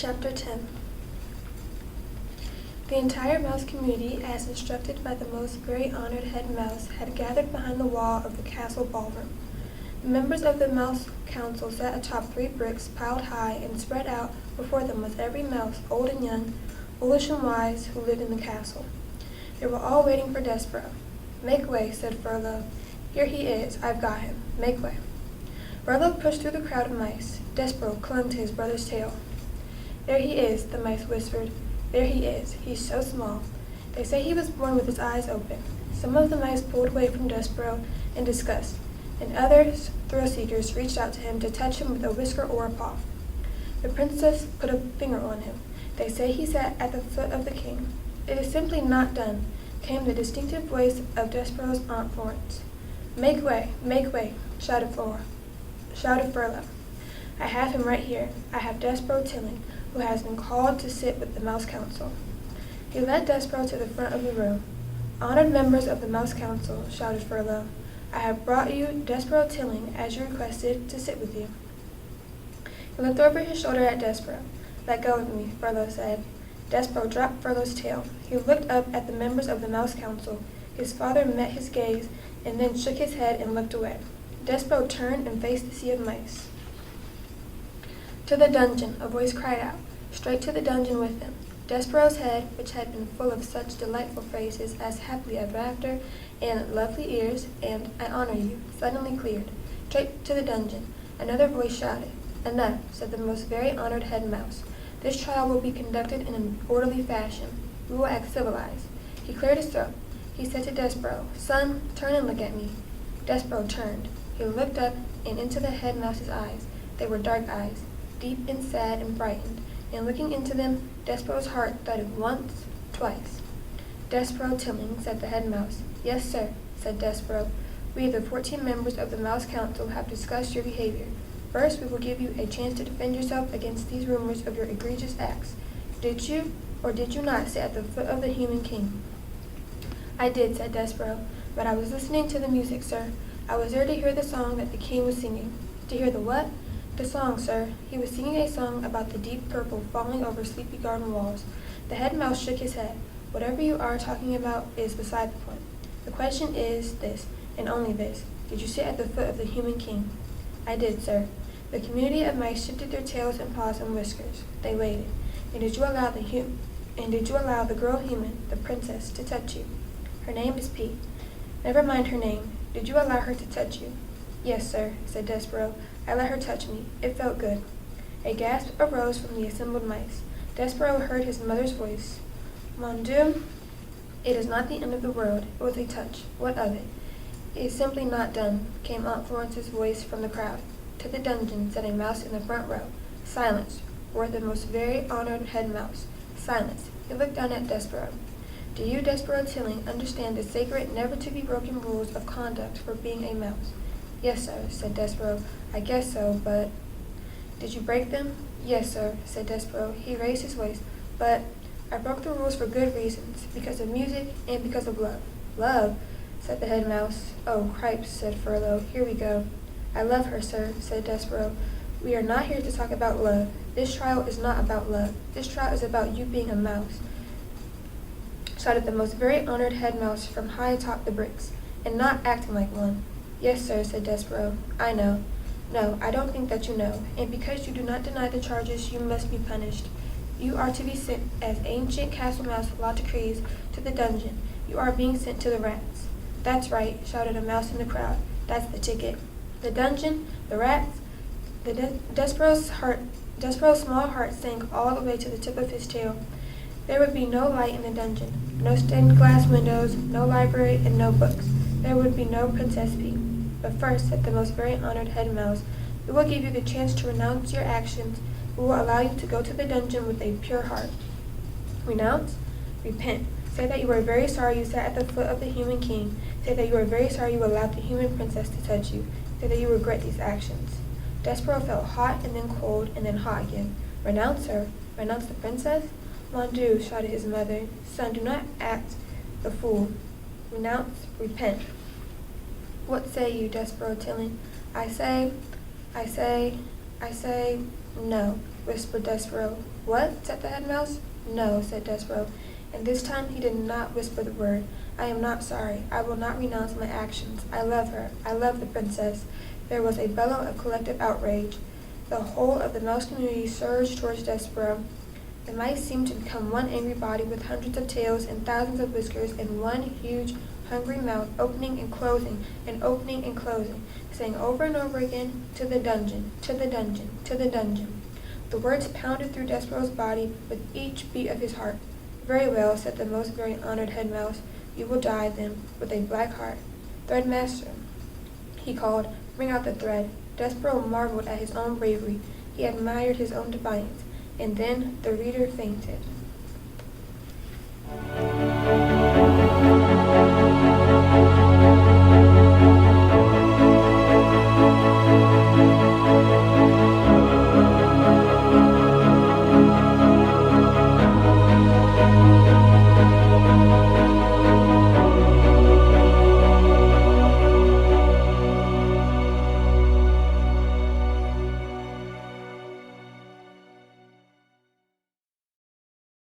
Chapter 10. The entire mouse community, as instructed by the most very honored head mouse, had gathered behind the wall of the castle ballroom. The members of the mouse council sat atop 3 bricks piled high, and spread out before them was every mouse, old and young, foolish and wise, who lived in the castle. They were all waiting for Despereaux. "Make way," said Furlough. "Here he is. I've got him. Make way." Furlough pushed through the crowd of mice. Despereaux clung to his brother's tail. "There he is," the mice whispered. "There he is. He's so small. They say he was born with his eyes open." Some of the mice pulled away from Despereaux in disgust, and others, thrill-seekers, reached out to him to touch him with a whisker or a paw. The princess put a finger on him. "They say he sat at the foot of the king." "It is simply not done," came the distinctive voice of Despereaux's Aunt Florence. Make way," shouted Furlough. "I have him right here. I have Despereaux Tilling, who has been called to sit with the Mouse Council." He led Despereaux to the front of the room. "Honored members of the Mouse Council," shouted Furlough, "I have brought you Despereaux Tilling, as you requested, to sit with you." He looked over his shoulder at Despereaux. "Let go of me," Furlough said. Despereaux dropped Furlough's tail. He looked up at the members of the Mouse Council. His father met his gaze, and then shook his head and looked away. Despereaux turned and faced the sea of mice. "To the dungeon," a voice cried out. "Straight to the dungeon with him." Despereaux's head, which had been full of such delightful phrases as happily ever after, and lovely ears, and I honor you, suddenly cleared. "Straight to the dungeon." Another voice shouted. "Enough," said the most very honored head mouse. "This trial will be conducted in an orderly fashion. We will act civilized." He cleared his throat. He said to Despereaux, "Son, turn and look at me." Despereaux turned. He looked up and into the head mouse's eyes. They were dark eyes, deep and sad and frightened, and looking into them, Despereaux's heart thudded once, twice. "Despereaux Tilling," said the head mouse. "Yes, sir," said Despereaux. "We, the 14 members of the Mouse Council, have discussed your behavior. First, we will give you a chance to defend yourself against these rumors of your egregious acts. Did you or did you not sit at the foot of the human king?" "I did," said Despereaux, "but I was listening to the music, sir. I was there to hear the song that the king was singing." "To hear the what?" "The song, sir. He was singing a song about the deep purple falling over sleepy garden walls." The head mouse shook his head. "Whatever you are talking about is beside the point. The question is this, and only this. Did you sit at the foot of the human king?" "I did, sir." The community of mice shifted their tails and paws and whiskers. They waited. "And did you allow the girl human, the princess, to touch you?" "Her name is Pete." "Never mind her name. Did you allow her to touch you?" "Yes, sir," said Despereaux. "I let her touch me. It felt good." A gasp arose from the assembled mice. Despereaux heard his mother's voice. "Mon Dieu, it is not the end of the world. It was a touch. What of it?" "It is simply not done," came Aunt Florence's voice from the crowd. "To the dungeon," said a mouse in the front row. "Silence," roared the most very honored head mouse. "Silence." He looked down at Despereaux. "Do you, Despereaux Tilling, understand the sacred, never-to-be-broken rules of conduct for being a mouse?" "Yes, sir," said Despereaux. "I guess so, but—" "Did you break them?" "Yes, sir," said Despereaux. He raised his voice. "But I broke the rules for good reasons, because of music and because of love." "Love?" said the head mouse. "Oh, cripes," said Furlough. "Here we go." "I love her, sir," said Despereaux. "We are not here to talk about love. This trial is not about love. This trial is about you being a mouse," shouted the most very honored head mouse from high atop the bricks, "and not acting like one." "Yes, sir," said Despereaux. "I know." "No, I don't think that you know, and because you do not deny the charges, you must be punished. You are to be sent, as ancient castle mouse law decrees, to the dungeon. You are being sent to the rats." "That's right," shouted a mouse in the crowd. "That's the ticket." The dungeon, the rats. Despereaux's small heart sank all the way to the tip of his tail. There would be no light in the dungeon, no stained glass windows, no library, and no books. There would be no Princess Pea. "But first," said the most very honored head mouse, "we will give you the chance to renounce your actions. We will allow you to go to the dungeon with a pure heart." "Renounce?" "Repent. Say that you are very sorry you sat at the foot of the human king. Say that you are very sorry you allowed the human princess to touch you. Say that you regret these actions." Despereaux felt hot and then cold and then hot again. "Renounce her? Renounce the princess?" "Mon Dieu," shouted his mother. "Son, do not act the fool. Renounce, repent." "What say you, Despereaux Tilling?" I say, no," whispered Despereaux. What? Said the head mouse. No, said Despereaux, and this time he did not whisper the word. I am not sorry. I will not renounce my actions. I love her. I love the princess. There was a bellow of collective outrage. The whole of the mouse community surged towards Despereaux. The mice seemed to become one angry body with hundreds of tails and thousands of whiskers and one huge, hungry mouth, opening and closing, and opening and closing, saying over and over again, to the dungeon, to the dungeon, to the dungeon. The words pounded through Despereaux's body with each beat of his heart. Very well, said the most very honored head mouse. You will die, then, with a black heart. Threadmaster, he called, bring out the thread. Despereaux marveled at his own bravery. He admired his own defiance. And then the reader fainted.